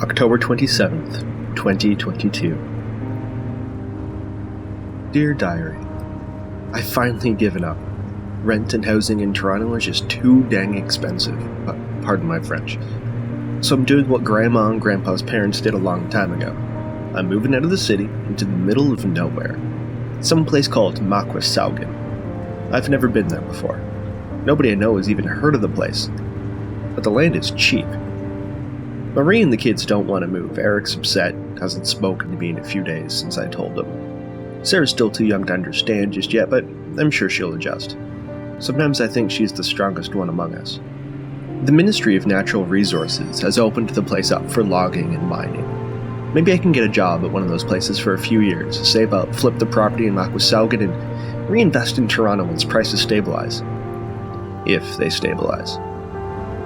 October 27th, 2022. Dear Diary, I've finally given up. Rent and housing in Toronto is just too dang expensive, pardon my French. So I'm doing what Grandma and Grandpa's parents did a long time ago. I'm moving out of the city into the middle of nowhere. Some place called Makwasaugen. I've never been there before. Nobody I know has even heard of the place. But the land is cheap. Marie and the kids don't want to move. Eric's upset, hasn't spoken to me in a few days since I told him. Sarah's still too young to understand just yet, but I'm sure she'll adjust. Sometimes I think she's the strongest one among us. The Ministry of Natural Resources has opened the place up for logging and mining. Maybe I can get a job at one of those places for a few years, save up, flip the property in Makwasaugen, and reinvest in Toronto once prices stabilize. If they stabilize.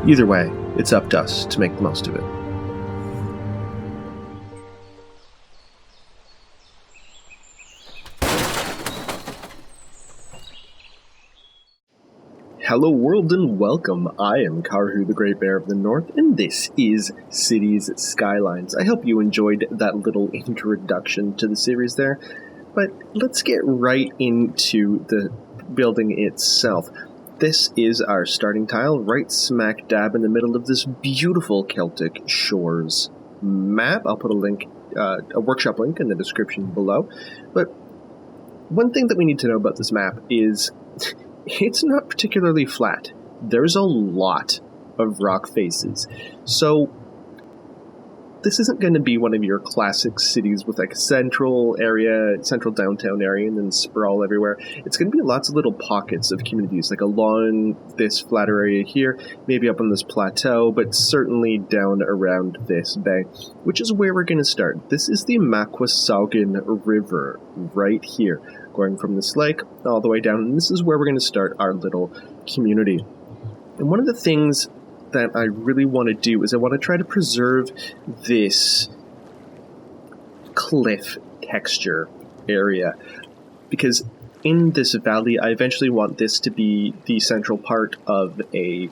Either way, it's up to us to make the most of it. Hello world and welcome. I am Karhu, the Great Bear of the North, and this is Cities Skylines. I hope you enjoyed that little introduction to the series there, but let's get right into the building itself. This is our starting tile, right smack dab in the middle of this beautiful Celtic Shores map. I'll put a workshop link in the description below, but one thing that we need to know about this map is it's not particularly flat. There's a lot of rock faces. So this isn't going to be one of your classic cities with like a central downtown area, and then sprawl everywhere. It's going to be lots of little pockets of communities, like along this flatter area here, maybe up on this plateau, but certainly down around this bay, which is where we're going to start. This is the Makwasaugen River right here, going from this lake all the way down, and this is where we're going to start our little community. And one of the things that I really want to do is I want to try to preserve this cliff texture area, because in this valley I eventually want this to be the central part of an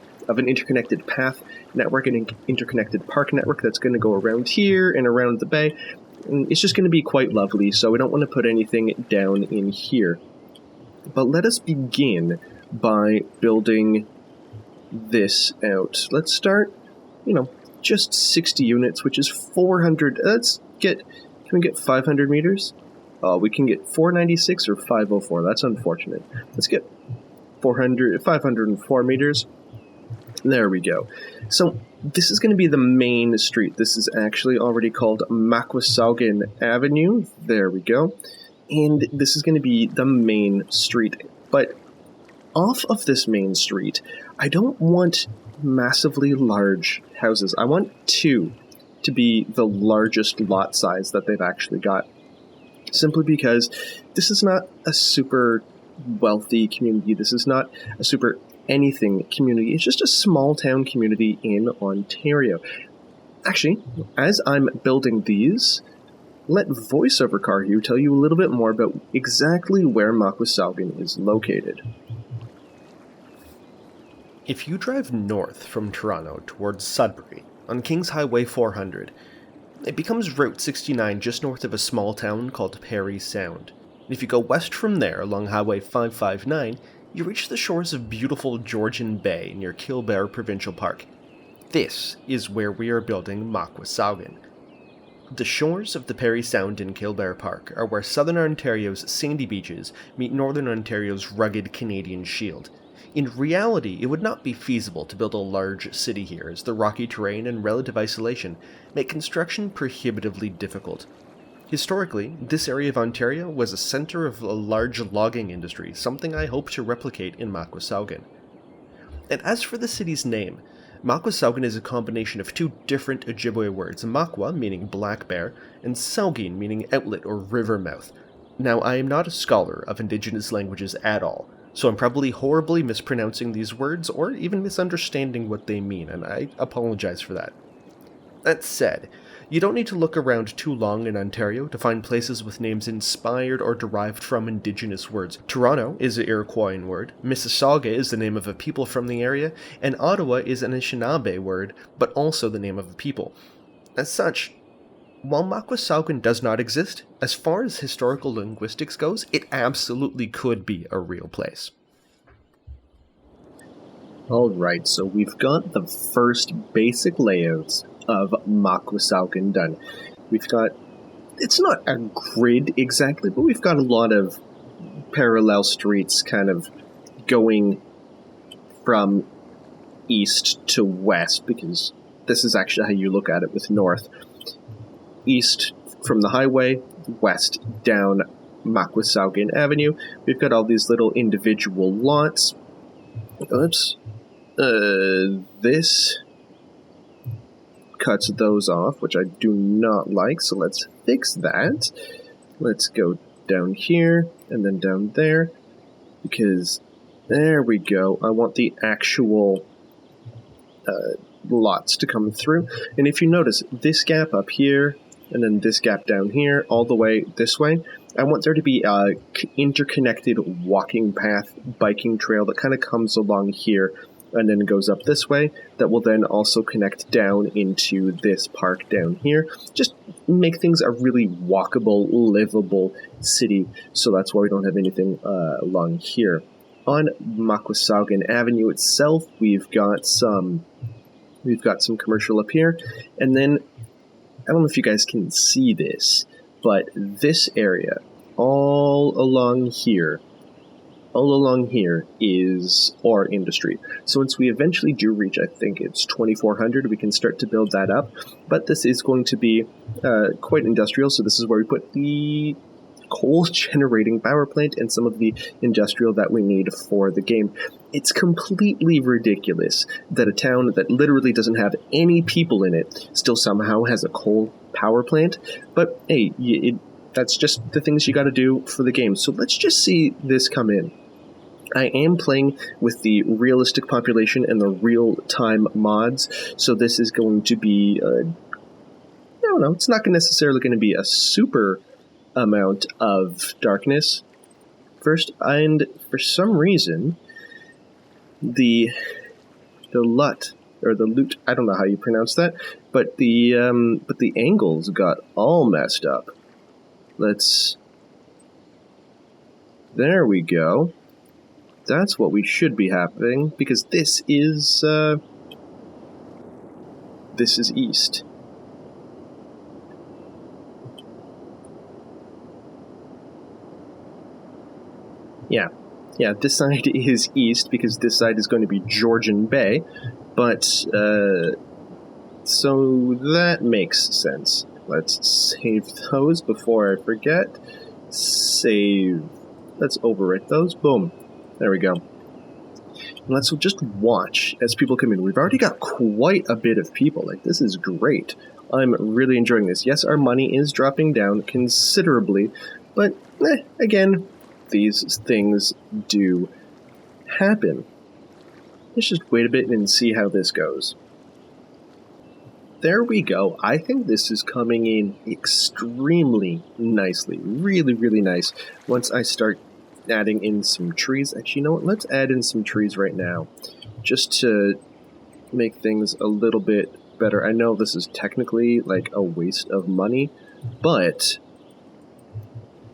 interconnected path network, an interconnected park network that's going to go around here and around the bay. And it's just going to be quite lovely, so we don't want to put anything down in here. But let us begin by building this out. Let's start, just 60 units, which is 400. Can we get 500 meters? Oh, we can get 496 or 504. That's unfortunate. Let's get 504 meters. There we go. So this is going to be the main street. This is actually already called Makwasaugen Avenue. There we go. And this is going to be the main street. But off of this main street, I don't want massively large houses. I want 2 to be the largest lot size that they've actually got. Simply because this is not a super wealthy community. This is not a super anything community. It's just a small town community in Ontario. Actually, as I'm building these, let VoiceOver Karhu tell you a little bit more about exactly where Makwasaugen is located. If you drive north from Toronto towards Sudbury on Kings Highway 400, it becomes Route 69 just north of a small town called Parry Sound. If you go west from there along Highway 559, you reach the shores of beautiful Georgian Bay near Killbear Provincial Park. This is where we are building Makwasaugen. The shores of the Parry Sound in Killbear Park are where southern Ontario's sandy beaches meet northern Ontario's rugged Canadian shield. In reality, it would not be feasible to build a large city here, as the rocky terrain and relative isolation make construction prohibitively difficult. Historically, this area of Ontario was a center of a large logging industry, something I hope to replicate in Makwasaugen. And as for the city's name, Makwasaugen is a combination of 2 different Ojibwe words, Makwa, meaning black bear, and Saugin, meaning outlet or river mouth. Now, I am not a scholar of Indigenous languages at all, so I'm probably horribly mispronouncing these words or even misunderstanding what they mean, and I apologize for that. That said, you don't need to look around too long in Ontario to find places with names inspired or derived from Indigenous words. Toronto is an Iroquoian word, Mississauga is the name of a people from the area, and Ottawa is an Anishinaabe word, but also the name of a people. As such, while Makwasaugen does not exist, as far as historical linguistics goes, it absolutely could be a real place. Alright, so we've got the first basic layouts of Makwasaugen done. We've got, it's not a grid exactly, but we've got a lot of parallel streets kind of going from east to west, because this is actually how you look at it with north. East from the highway, west down Makwasaugen Avenue. We've got all these little individual lots. Oops. This cuts those off, which I do not like, so let's fix that. Let's go down here, and then down there, because there we go. I want the actual lots to come through. And if you notice, this gap up here, and then this gap down here, all the way this way, I want there to be a interconnected walking path, biking trail that kind of comes along here and then goes up this way, that will then also connect down into this park down here. Just make things a really walkable, livable city, so that's why we don't have anything along here. On Makwasaugen Avenue itself, we've got some commercial up here, and then I don't know if you guys can see this, but this area all along here is ore industry. So once we eventually do reach, I think it's 2400, we can start to build that up. But this is going to be quite industrial, so this is where we put the coal generating power plant and some of the industrial that we need for the game. It's completely ridiculous that a town that literally doesn't have any people in it still somehow has a coal power plant. But hey, that's just the things you got to do for the game. So let's just see this come in. I am playing with the realistic population and the real-time mods, so this is going to be, I don't know, it's not necessarily going to be a super amount of darkness first, and for some reason, the loot, I don't know how you pronounce that, but the angles got all messed up. There we go. That's what we should be happening, because this is east. Yeah, this side is east, because this side is going to be Georgian Bay, but, so that makes sense. Let's save those before I forget. Save. Let's overwrite those. Boom. There we go. And let's just watch as people come in. We've already got quite a bit of people. Like, this is great. I'm really enjoying this. Yes, our money is dropping down considerably, but, again, these things do happen. Let's just wait a bit and see how this goes. There we go. I think this is coming in extremely nicely. Really, really nice. Once I start adding in some trees. Actually, you know what? Let's add in some trees right now, just to make things a little bit better. I know this is technically like a waste of money, but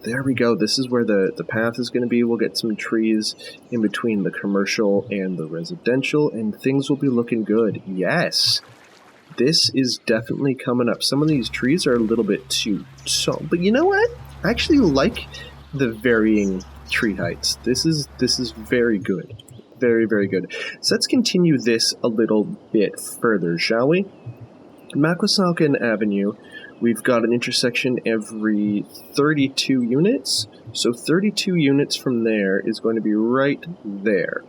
there we go. This is where the path is going to be. We'll get some trees in between the commercial and the residential, and things will be looking good. Yes! This is definitely coming up. Some of these trees are a little bit too tall, but you know what? I actually like the varying tree heights. This is very good. Very, very good. So let's continue this a little bit further, shall we? Makwasaugen Avenue, we've got an intersection every 32 units. So 32 units from there is going to be right there.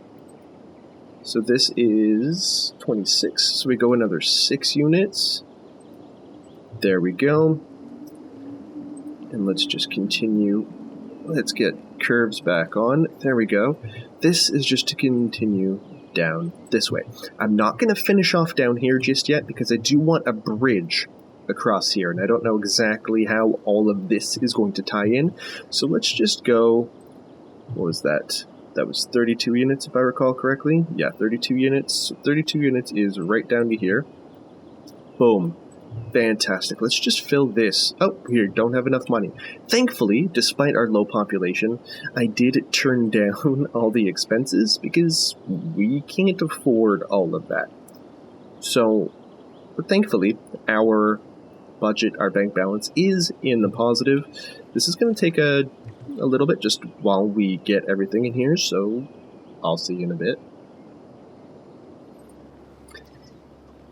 So this is 26. So we go another 6 units. There we go. And let's just continue. Let's get curves back on. There we go. This is just to continue down this way. I'm not going to finish off down here just yet, because I do want a bridge across here, and I don't know exactly how all of this is going to tie in. So let's just go... What was that? That was 32 units, if I recall correctly. Yeah, 32 units. So 32 units is right down to here. Boom. Fantastic. Let's just fill this. Oh, here, don't have enough money. Thankfully, despite our low population, I did turn down all the expenses because we can't afford all of that. So, but thankfully, our budget, our bank balance is in the positive. This is going to take a little bit just while we get everything in here, so I'll see you in a bit.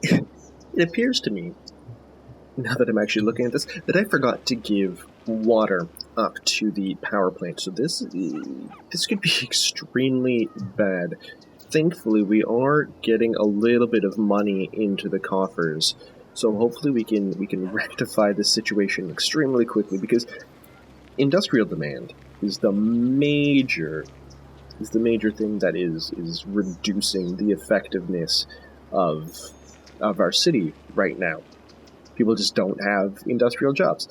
It appears to me, now that I'm actually looking at this, that I forgot to give water up to the power plant. So this could be extremely bad. Thankfully, we are getting a little bit of money into the coffers. So hopefully we can rectify this situation extremely quickly, because industrial demand is the major thing that is reducing the effectiveness of our city right now. People just don't have industrial jobs.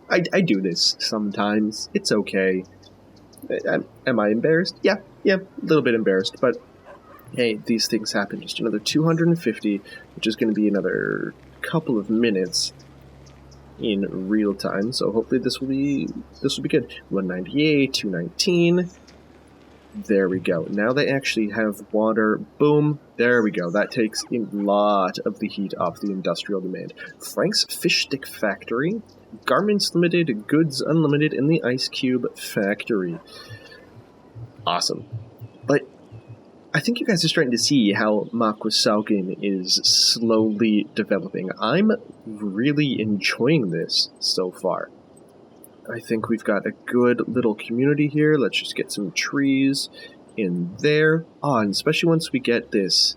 I do this sometimes. It's okay. Am I embarrassed? Yeah, a little bit embarrassed, but hey, these things happen. Just another 250, which is going to be another couple of minutes in real time. So hopefully this will be good. 198, 219. There we go. Now they actually have water. Boom. There we go. That takes a lot of the heat off the industrial demand. Frank's Fish Stick Factory. Garments Limited. Goods Unlimited in the Ice Cube Factory. Awesome. But I think you guys are starting to see how Makwasaugen is slowly developing. I'm really enjoying this so far. I think we've got a good little community here. Let's just get some trees in there. And especially once we get the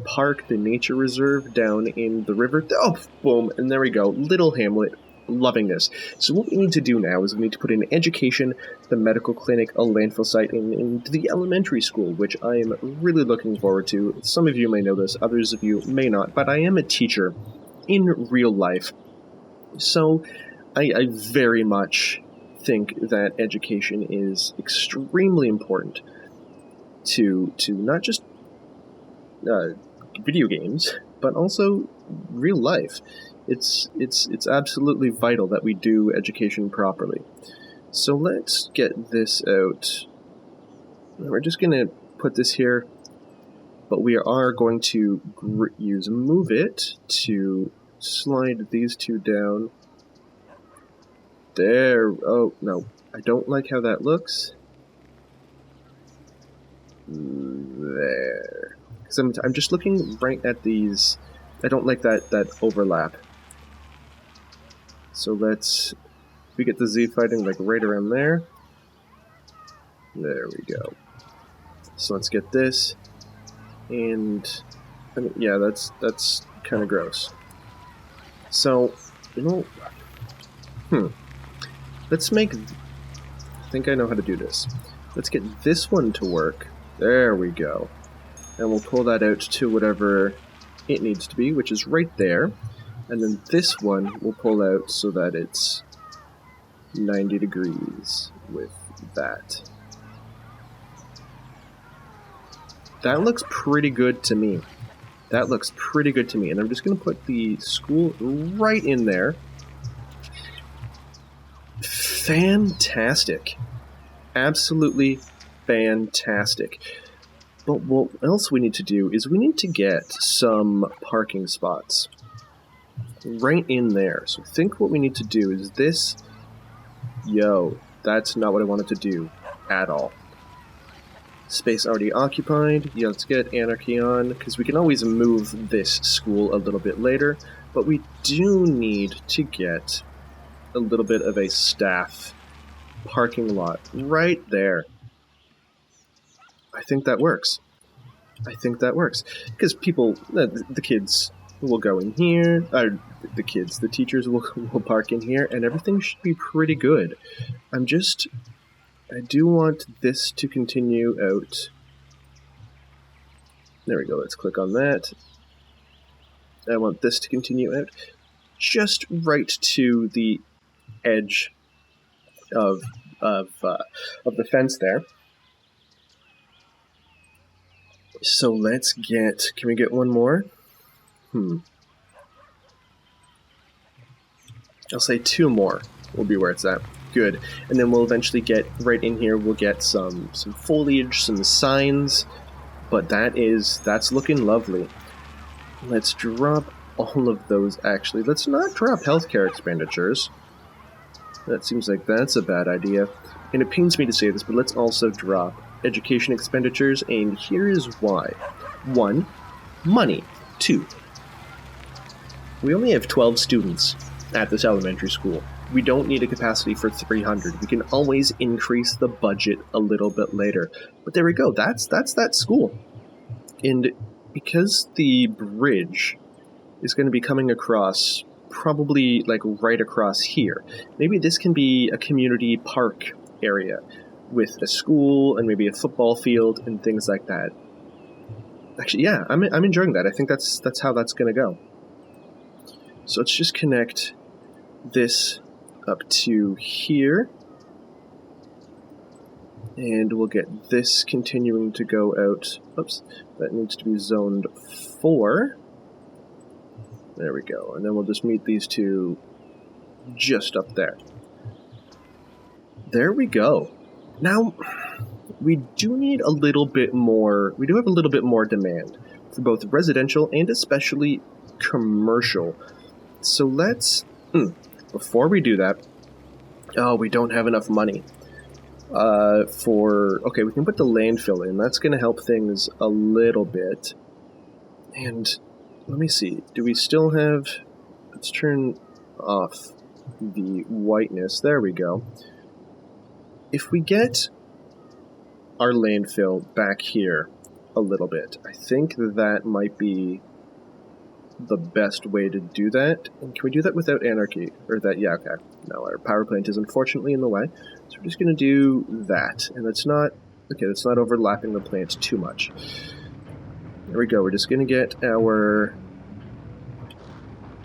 park, the nature reserve down in the river. Oh, boom, and there we go. Little hamlet. Loving this. So what we need to do now is we need to put in education, the medical clinic, a landfill site, and the elementary school, which I am really looking forward to. Some of you may know this, others of you may not, but I am a teacher in real life. So I very much think that education is extremely important to not just video games, but also real life. It's absolutely vital that we do education properly. So let's get this out. We're just going to put this here, but we are going to use move it to slide these two down. There. Oh, no. I don't like how that looks. There. Because I'm just looking right at these. I don't like that overlap. So we get the Z fighting like right around there. There we go. So let's get this. And yeah, that's kind of gross. So, let's make, I think I know how to do this. Let's get this one to work. There we go. And we'll pull that out to whatever it needs to be, which is right there. And then this one we'll pull out so that it's 90 degrees with that. That looks pretty good to me. And I'm just going to put the school right in there. Fantastic. Absolutely fantastic. But what else we need to do is we need to get some parking spots right in there. So I think what we need to do is this. Yo, that's not what I wanted to do at all. Space already occupied. Yeah, let's get Anarchy on, because we can always move this school a little bit later, but we do need to get a little bit of a staff parking lot right there. I think that works. Because people, the kids will go in here, the teachers will park in here, and everything should be pretty good. I do want this to continue out. There we go, let's click on that. I want this to continue out just right to the edge of the fence there. So let's get... Can we get one more? I'll say 2 more will be where it's at. Good. And then we'll eventually get right in here, we'll get some foliage, some signs, but that's looking lovely. Let's drop all of those, actually. Let's not drop healthcare expenditures. That seems like that's a bad idea. And it pains me to say this, but let's also drop education expenditures, and here is why. 1, money. 2, we only have 12 students at this elementary school. We don't need a capacity for 300. We can always increase the budget a little bit later. But there we go. That's that school. And because the bridge is going to be coming across, probably like right across here, maybe this can be a community park area with a school and maybe a football field and things like that. Actually, yeah, I'm enjoying that. I think that's how that's going to go. So let's just connect this up to here. And we'll get this continuing to go out. Oops, that needs to be zoned 4. There we go. And then we'll just meet these two just up there. There we go. Now, we do need a little bit more, we do have a little bit more demand for both residential and especially commercial. So let's, before we do that, we don't have enough money. Okay, we can put the landfill in. That's going to help things a little bit. And let me see. Do we still have... Let's turn off the whiteness. There we go. If we get our landfill back here a little bit, I think that might be the best way to do that. And can we do that without anarchy? Or that, yeah, okay. No, our power plant is unfortunately in the way. So we're just going to do that. And that's not overlapping the plant too much. There we go. We're just going to get our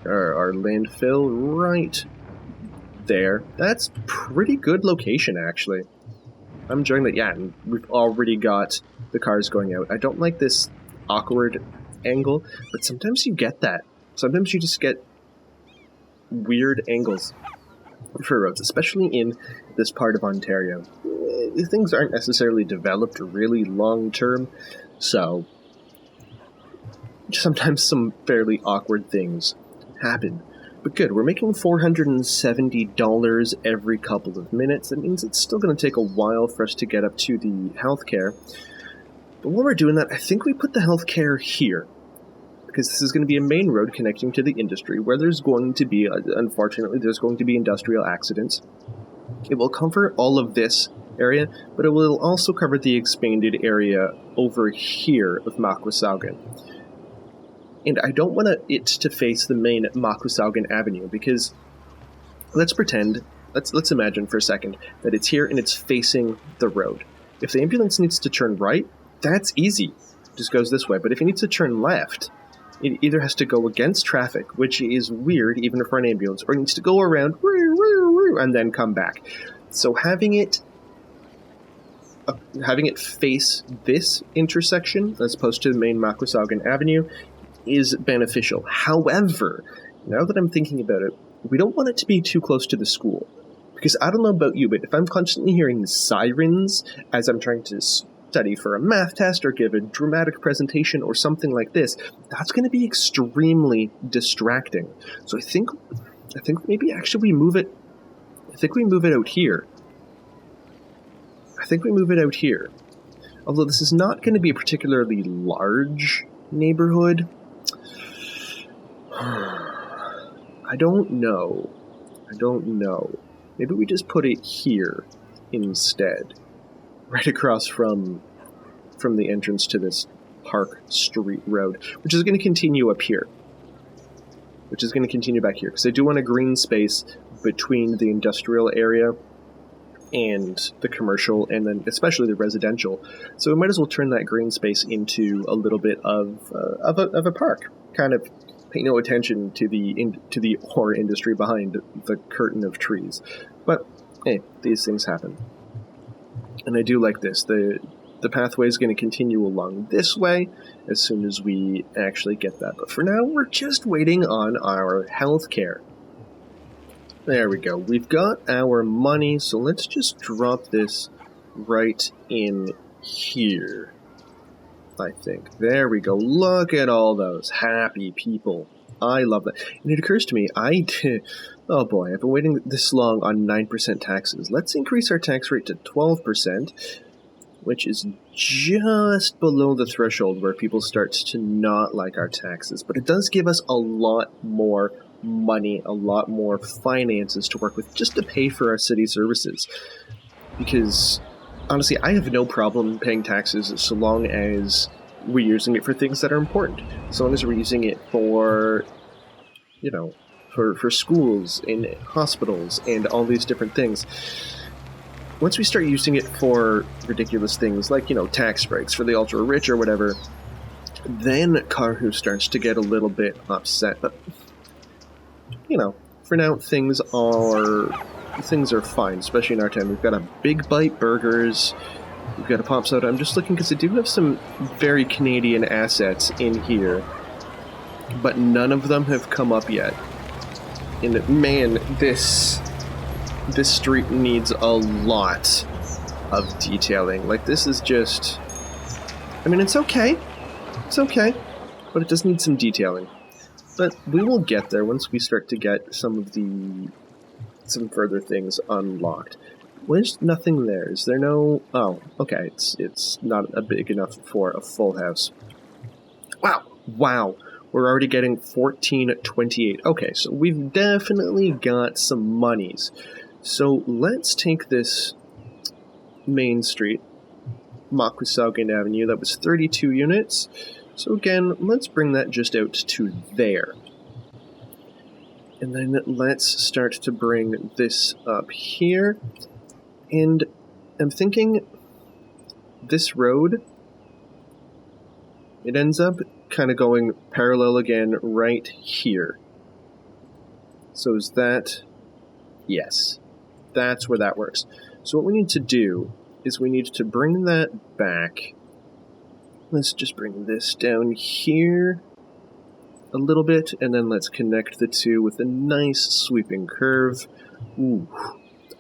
landfill right there. That's pretty good location, actually. I'm enjoying that. Yeah, and we've already got the cars going out. I don't like this awkward angle, but sometimes you get that. Sometimes you just get weird angles for roads, especially in this part of Ontario. Things aren't necessarily developed really long term, so sometimes some fairly awkward things happen. But good, we're making $470 every couple of minutes. That means it's still going to take a while for us to get up to the healthcare. But while we're doing that, I think we put the healthcare here, because this is going to be a main road connecting to the industry where there's going to be, unfortunately, there's going to be industrial accidents. It will cover all of this area, but it will also cover the expanded area over here of Makwasaugen. And I don't want it to face the main Makwasaugen Avenue, because let's imagine for a second that it's here and it's facing the road. If the ambulance needs to turn right, that's easy. It just goes this way. But if it needs to turn left, it either has to go against traffic, which is weird even for an ambulance, or it needs to go around and then come back. So having it face this intersection as opposed to the main Makwasaugen Avenue is beneficial. However, now that I'm thinking about it, we don't want it to be too close to the school. Because I don't know about you, but if I'm constantly hearing sirens as I'm trying to study for a math test or give a dramatic presentation or something like this, that's going to be extremely distracting. So I think maybe actually we move it. I think we move it out here. Although this is not going to be a particularly large neighborhood. I don't know. Maybe we just put it here instead. Right across from the entrance to this Park Street Road, which is going to continue up here. Which is going to continue back here, because I do want a green space between the industrial area and the commercial, and then especially the residential. So we might as well turn that green space into a little bit of a park. Kind of pay no attention to the ore industry behind the curtain of trees. But hey, these things happen. And I do like this. The the pathway is going to continue along this way as soon as we actually get that. But for now, we're just waiting on our healthcare. There we go. We've got our money, so let's just drop this right in here, I think. There we go. Look at all those happy people. I love that. And it occurs to me, oh boy, I've been waiting this long on 9% taxes. Let's increase our tax rate to 12%, which is just below the threshold where people start to not like our taxes. But it does give us a lot more money, a lot more finances to work with just to pay for our city services. Because, honestly, I have no problem paying taxes so long as we're using it for things that are important. So long as we're using it for, for schools and hospitals and all these different things. Once we start using it for ridiculous things like, tax breaks for the ultra-rich or whatever, then Karhu starts to get a little bit upset. But, for now, things are fine, especially in our time. We've got a Big Bite Burgers. We've got a Pop Soda. I'm just looking because I do have some very Canadian assets in here, but none of them have come up yet. And man, this street needs a lot of detailing. Like, this is just... I mean, it's okay. It's okay. But it does need some detailing. But we will get there once we start to get some further things unlocked. There's nothing there. Is there no... Oh, okay. It's not big enough for a full house. Wow. We're already getting 1428. Okay, so we've definitely got some monies. So let's take this main street, Makwasaugen Avenue. That was 32 units. So again, let's bring that just out to there. And then let's start to bring this up here. And I'm thinking this road, it ends up kind of going parallel again right here. So is that... Yes. That's where that works. So what we need to do is we need to bring that back. Let's just bring this down here a little bit, and then let's connect the two with a nice sweeping curve. Ooh,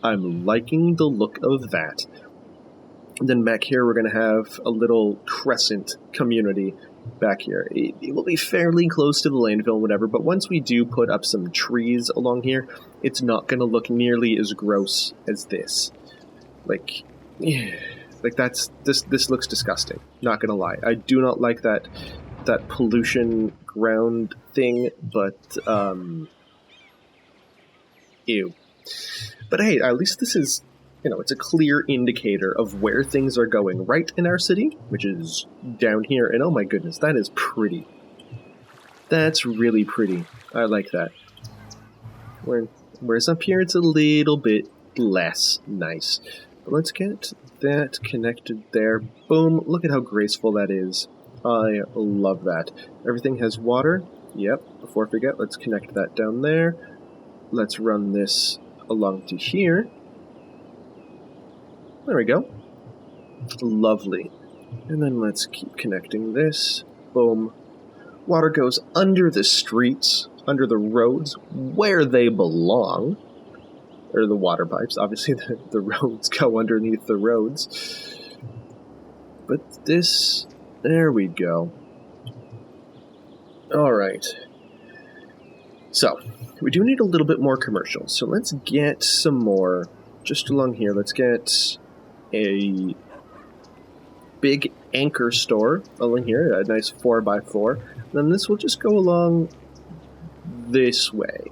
I'm liking the look of that. And then back here we're going to have a little crescent community back here. It will be fairly close to the landfill, whatever, but once we do put up some trees along here, it's not going to look nearly as gross as this. Like this looks disgusting, not going to lie. I do not like that pollution ground thing, but, ew. But hey, at least this is, it's a clear indicator of where things are going right in our city, which is down here. And oh my goodness, that is pretty. That's really pretty. I like that. Whereas up here, it's a little bit less nice. But let's get that connected there. Boom. Look at how graceful that is. I love that. Everything has water. Yep. Before I forget, let's connect that down there. Let's run this along to here. There we go. Lovely. And then let's keep connecting this. Boom. Water goes under the streets, under the roads, where they belong. Or the water pipes. Obviously, the roads go underneath the roads. But this... There we go. Alright. So, we do need a little bit more commercial. So let's get some more just along here. Let's get a big anchor store along here, a nice 4x4. Then this will just go along this way.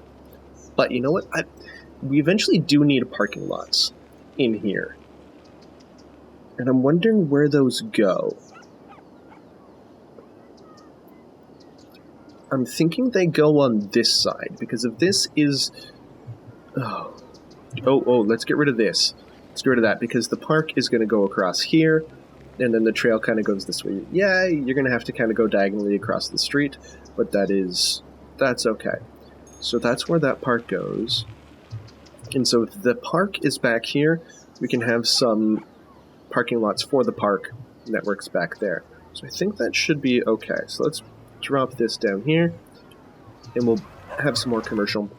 But you know what? We eventually do need parking lots in here. And I'm wondering where those go. I'm thinking they go on this side, because if this is... Oh, let's get rid of this. Let's get rid of that, because the park is going to go across here, and then the trail kind of goes this way. Yeah, you're going to have to kind of go diagonally across the street, but that's okay. So that's where that park goes. And so if the park is back here, we can have some parking lots for the park networks back there. So I think that should be okay. So let's drop this down here, and we'll have some more commercial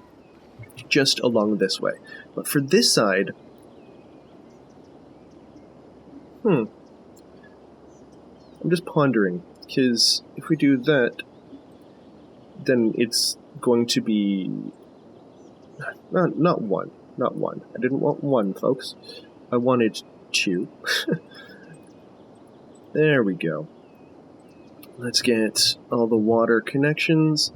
just along this way. But for this side, I'm just pondering, because if we do that, then it's going to be not one. I didn't want one, folks. I wanted two. There we go. Let's get all the water connections.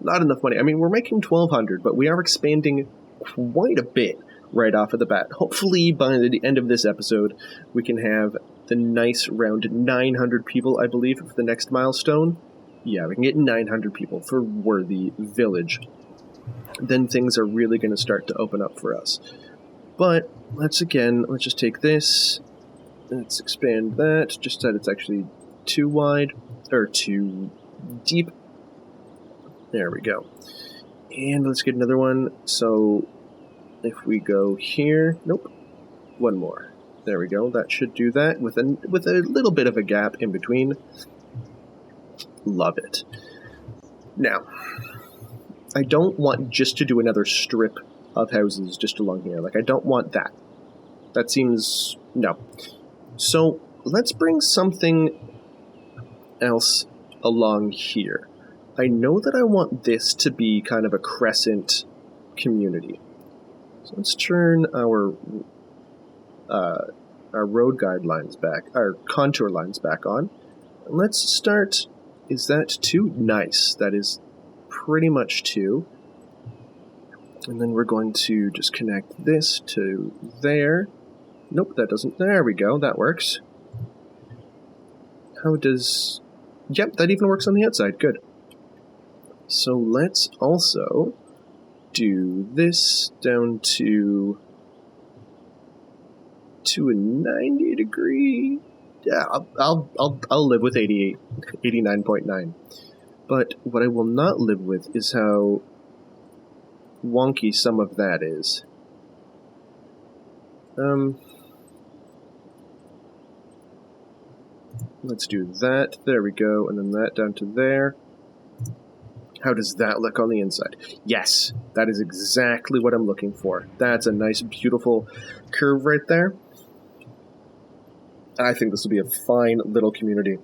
Not enough money. I mean, we're making 1,200, but we are expanding quite a bit right off of the bat. Hopefully, by the end of this episode, we can have the nice round 900 people, I believe, for the next milestone. Yeah, we can get 900 people for Worthy Village. Then things are really going to start to open up for us. But, let's just take this. Let's expand that, just that it's actually too wide, or too deep. There we go. And let's get another one. So, if we go here, nope, one more. There we go. That should do that with a little bit of a gap in between. Love it. Now, I don't want just to do another strip of houses just along here. Like, I don't want that. That seems... no. So, let's bring something else along here. I know that I want this to be kind of a crescent community. So let's turn our road guidelines back, our contour lines back on. And let's start... Is that 2? Nice. That is pretty much 2. And then we're going to just connect this to there. Nope, that doesn't... There we go. That works. How does... Yep, that even works on the outside. Good. So let's also do this down to a 90 degree. Yeah, I'll live with 89.9. But what I will not live with is how wonky some of that is. Let's do that. There we go, and then that down to there. How does that look on the inside? Yes, that is exactly what I'm looking for. That's a nice, beautiful curve right there. I think this will be a fine little community.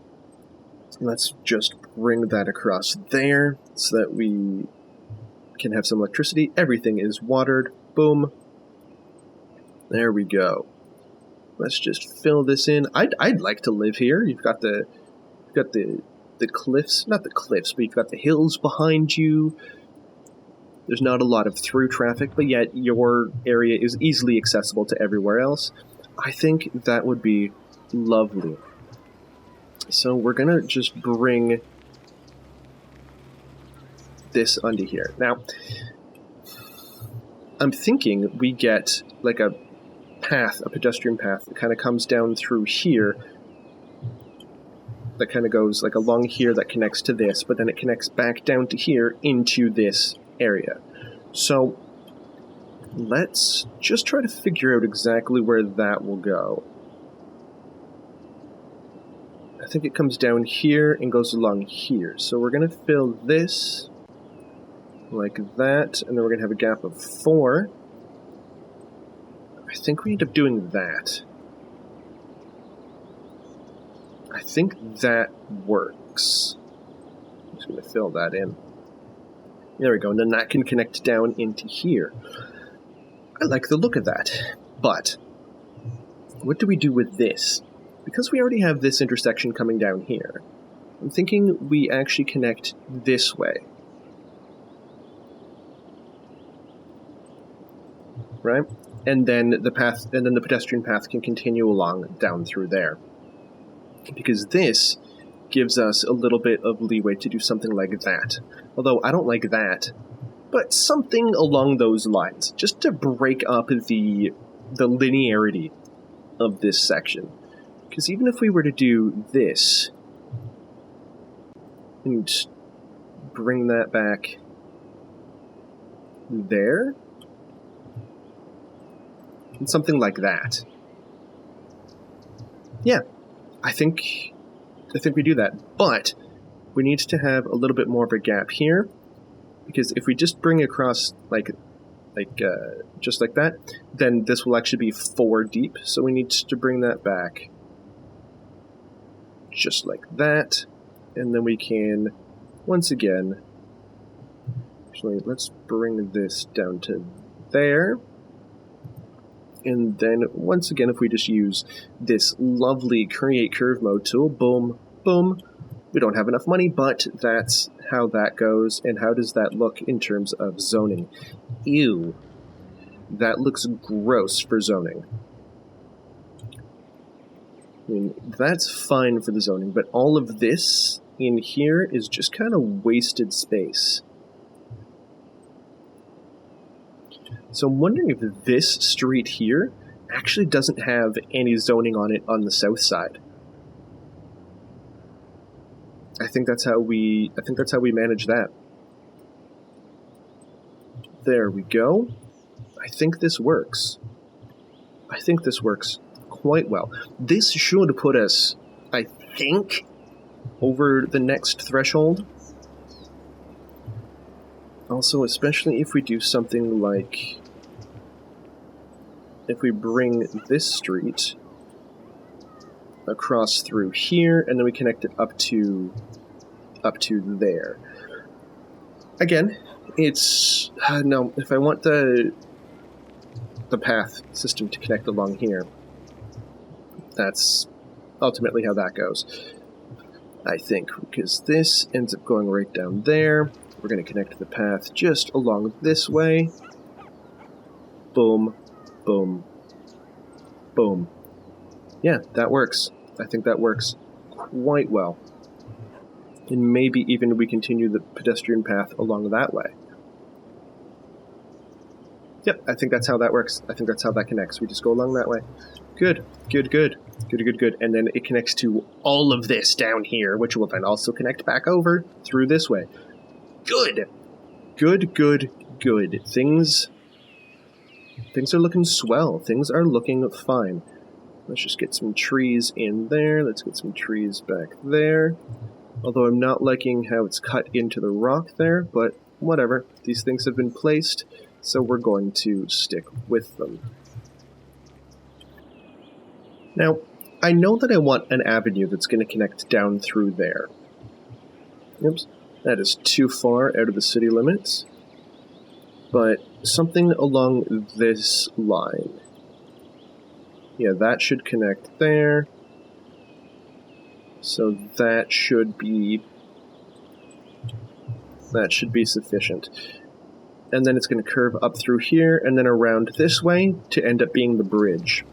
Let's just bring that across there so that we can have some electricity. Everything is watered. Boom. There we go. Let's just fill this in. I'd like to live here. You've got the cliffs, not the cliffs, but you've got the hills behind you. There's not a lot of through traffic, but yet your area is easily accessible to everywhere else. I think that would be lovely. So we're gonna just bring this onto here. Now, I'm thinking we get like a path, a pedestrian path that kind of comes down through here, that kind of goes like along here that connects to this, but then it connects back down to here into this area. So let's just try to figure out exactly where that will go. I think it comes down here and goes along here. So we're going to fill this like that, and then we're going to have a gap of 4. I think we end up doing that. I think that works. I'm just going to fill that in. There we go, and then that can connect down into here. I like the look of that. But what do we do with this? Because we already have this intersection coming down here, I'm thinking we actually connect this way. Right? And then the path, and then the pedestrian path can continue along down through there. Because this gives us a little bit of leeway to do something like that. Although I don't like that, but something along those lines, just to break up the linearity of this section. Because even if we were to do this and bring that back there, and something like that. Yeah, I think we do that, but we need to have a little bit more of a gap here, because if we just bring across just like that, then this will actually be 4 deep. So we need to bring that back just like that, and then we can once again. Actually, let's bring this down to there. And then, once again, if we just use this lovely Create Curve Mode tool, boom, boom. We don't have enough money, but that's how that goes. And how does that look in terms of zoning? Ew. That looks gross for zoning. I mean, that's fine for the zoning, but all of this in here is just kind of wasted space. So I'm wondering if this street here actually doesn't have any zoning on it on the south side. I think that's how we manage that. There we go. I think this works. I think this works quite well. This should put us, I think, over the next threshold. Also, especially if we do something like, if we bring this street across through here, and then we connect it up to there. Again, it's no. If I want the path system to connect along here, that's ultimately how that goes. I think, because this ends up going right down there. We're going to connect the path just along this way. Boom, boom, boom. Yeah, that works. I think that works quite well. And maybe even we continue the pedestrian path along that way. Yep, I think that's how that works. I think that's how that connects. We just go along that way. Good, good, good. Good, good, good. And then it connects to all of this down here, which will then also connect back over through this way. Good. Good, good, good. Things are looking swell. Things are looking fine. Let's just get some trees in there. Let's get some trees back there. Although I'm not liking how it's cut into the rock there, but whatever. These things have been placed, so we're going to stick with them. Now, I know that I want an avenue that's going to connect down through there. Oops. That is too far out of the city limits. But something along this line. Yeah, that should connect there. So that should be sufficient. And then it's going to curve up through here and then around this way to end up being the bridge.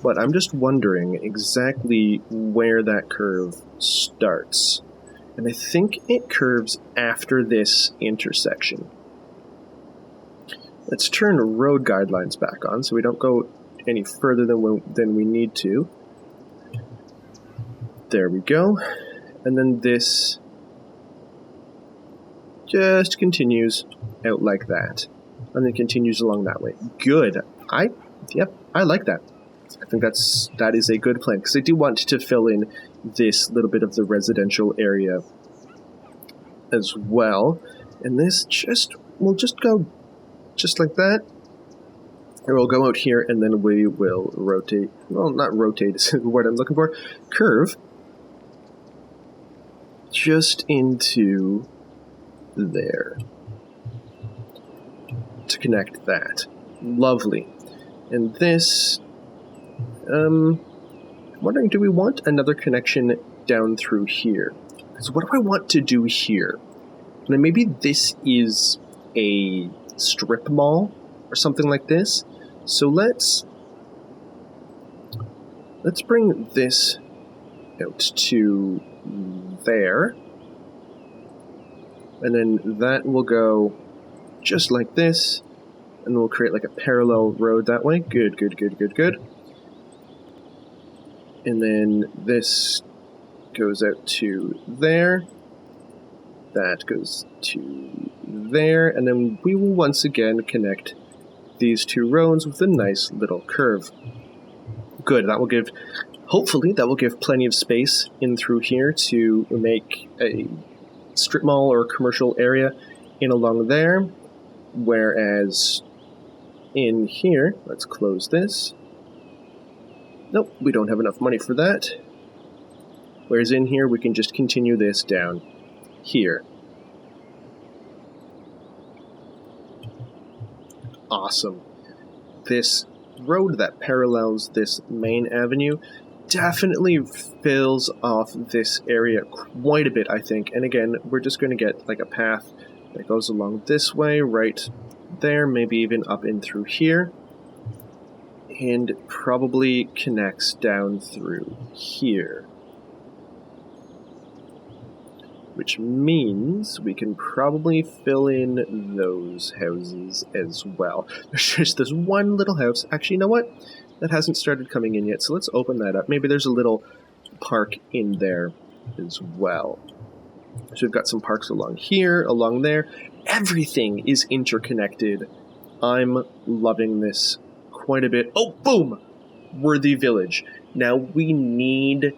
But I'm just wondering exactly where that curve starts. And I think it curves after this intersection. Let's turn road guidelines back on so we don't go any further than we need to. There we go. And then this just continues out like that. And then continues along that way. Good. I like that. I think that is a good plan, because I do want to fill in this little bit of the residential area as well. And this we'll just go just like that. And we'll go out here, and then we will rotate. Well, not rotate is the word I'm looking for. Curve just into there to connect that. Lovely. And this, I'm wondering, do we want another connection down through here? Because what do I want to do here? And maybe this is a strip mall or something like this. So let's bring this out to there. And then that will go just like this. And we'll create like a parallel road that way. Good, good, good, good, good. And then this goes out to there. That goes to there. And then we will once again connect these two roads with a nice little curve. Good, that will give Hopefully that will give plenty of space in through here to make a strip mall or commercial area in along there, whereas in here, let's close this. Nope, we don't have enough money for that. Whereas in here, we can just continue this down here. Awesome. This road that parallels this main avenue definitely fills off this area quite a bit, I think. And again, we're just going to get like a path that goes along this way, right there, maybe even up in through here, and probably connects down through here. Which means we can probably fill in those houses as well. There's just this one little house. Actually, you know what? That hasn't started coming in yet, so let's open that up. Maybe there's a little park in there as well. So we've got some parks along here, along there. Everything is interconnected. I'm loving this quite a bit. Oh, boom! Worthy Village. Now we need...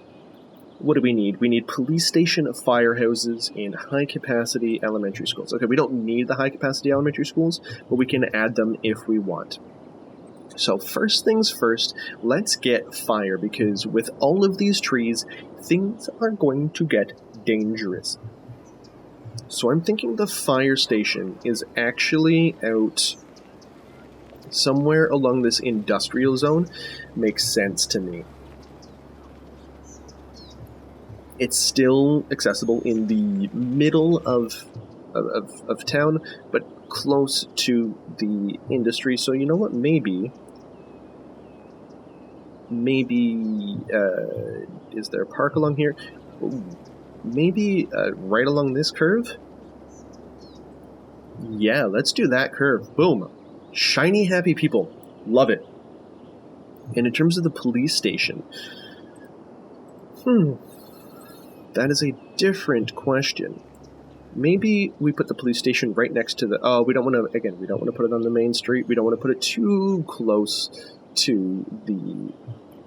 What do we need? We need police station, firehouses, and high-capacity elementary schools. Okay, we don't need the high-capacity elementary schools, but we can add them if we want. So first things first, let's get fire, because with all of these trees, things are going to get dangerous. So I'm thinking the fire station is actually out somewhere along this industrial zone. Makes sense to me. It's still accessible in the middle of town, but close to the industry. So you know what? Maybe is there a park along here? Maybe right along this curve? Yeah, let's do that curve. Boom. Shiny, happy people. Love it. And in terms of the police station, that is a different question. Maybe we put the police station right next to the... Oh, we don't want to... Again, we don't want to put it on the main street. We don't want to put it too close to the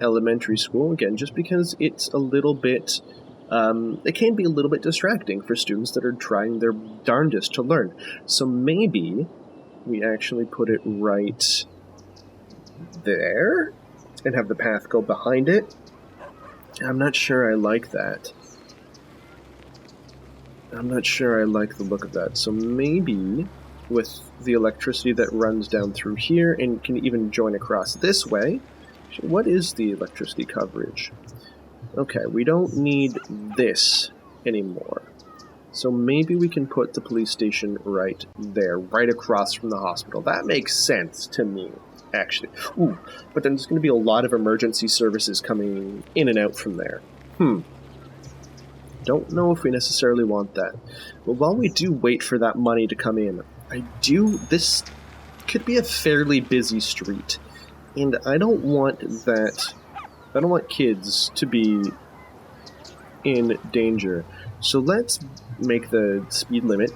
elementary school. Again, just because it's a little bit... it can be a little bit distracting for students that are trying their darndest to learn. So maybe we actually put it right there and have the path go behind it. I'm not sure I like that. I'm not sure I like the look of that. So maybe with the electricity that runs down through here and can even join across this way. What is the electricity coverage? Okay, we don't need this anymore. So maybe we can put the police station right there, right across from the hospital. That makes sense to me, actually. Ooh, but then there's going to be a lot of emergency services coming in and out from there. Don't know if we necessarily want that. But while we do wait for that money to come in, this could be a fairly busy street. And I don't want kids to be in danger. So let's make the speed limit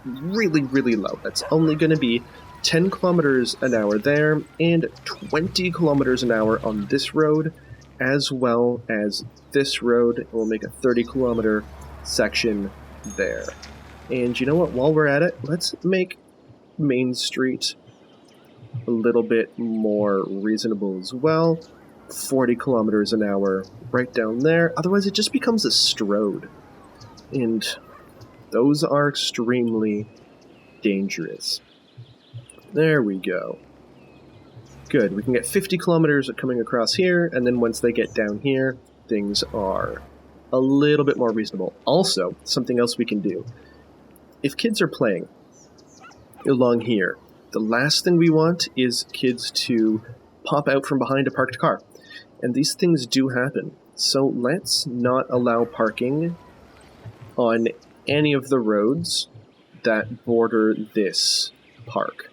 really, really low. That's only going to be 10 kilometers an hour there and 20 kilometers an hour on this road, as well as this road. We'll make a 30-kilometer section there. And you know what? While we're at it, let's make Main Street a little bit more reasonable as well. 40 kilometers an hour right down there. Otherwise, it just becomes a strode. And those are extremely dangerous. There we go. Good. We can get 50 kilometers coming across here, and then once they get down here, things are a little bit more reasonable. Also, something else we can do. If kids are playing along here, the last thing we want is kids to pop out from behind a parked car. And these things do happen. So let's not allow parking on any of the roads that border this park.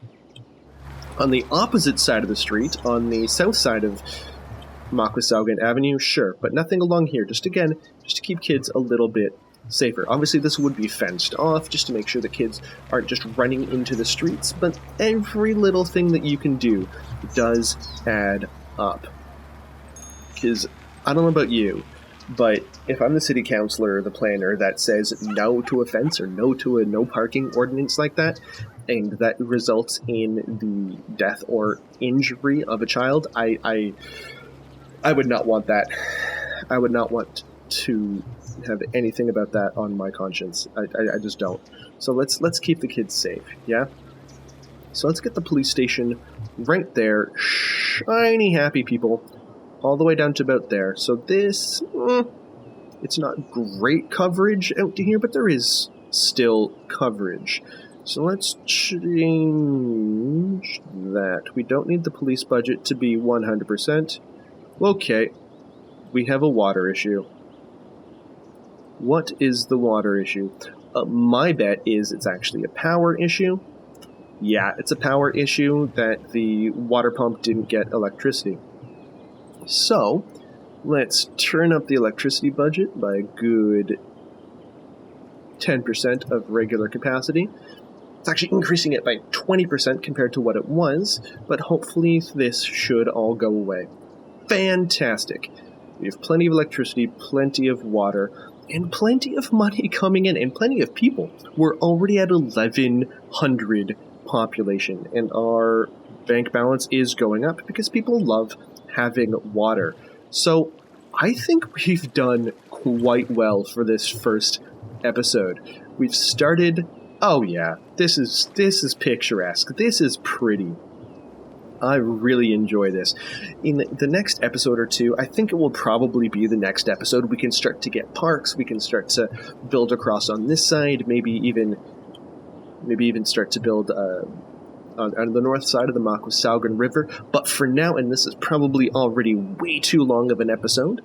On the opposite side of the street, on the south side of Makwasaugen Avenue, sure, but nothing along here. Just to keep kids a little bit safer. Obviously, this would be fenced off just to make sure the kids aren't just running into the streets, but every little thing that you can do does add up. Because I don't know about you, but if I'm the city councilor or the planner that says no to a fence or no to a no parking ordinance like that, and that results in the death or injury of a child, I would not want that. I would not want to have anything about that on my conscience. I just don't. So let's keep the kids safe, yeah? So let's get the police station right there. Shiny happy people. All the way down to about there. So this, it's not great coverage out to here, but there is still coverage. So let's change that. We don't need the police budget to be 100%. Okay, we have a water issue. What is the water issue? My bet is it's actually a power issue. Yeah, it's a power issue that the water pump didn't get electricity. So, let's turn up the electricity budget by a good 10% of regular capacity. It's actually increasing it by 20% compared to what it was, but hopefully this should all go away. Fantastic. We have plenty of electricity, plenty of water, and plenty of money coming in, and plenty of people. We're already at 1,100 population, and our bank balance is going up because people love having water. So I think we've done quite well for this first episode. We've started, oh yeah, this is picturesque. This is pretty. I really enjoy this. In the next episode or two, I think it will probably be the next episode, we can start to get parks, we can start to build across on this side, maybe even start to build on the north side of the Makwasaugen River. But for now, and this is probably already way too long of an episode,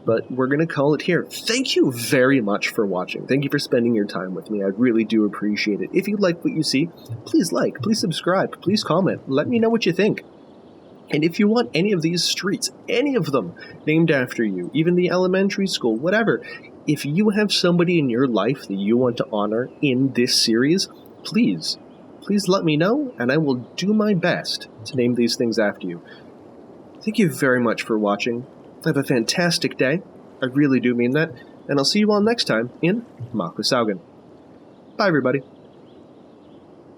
but we're going to call it here. Thank you very much for watching. Thank you for spending your time with me. I really do appreciate it. If you like what you see, please like, please subscribe, please comment. Let me know what you think. And if you want any of these streets, any of them named after you, even the elementary school, whatever, if you have somebody in your life that you want to honor in this series, please let me know, and I will do my best to name these things after you. Thank you very much for watching. Have a fantastic day. I really do mean that. And I'll see you all next time in Makwasaugen. Bye, everybody.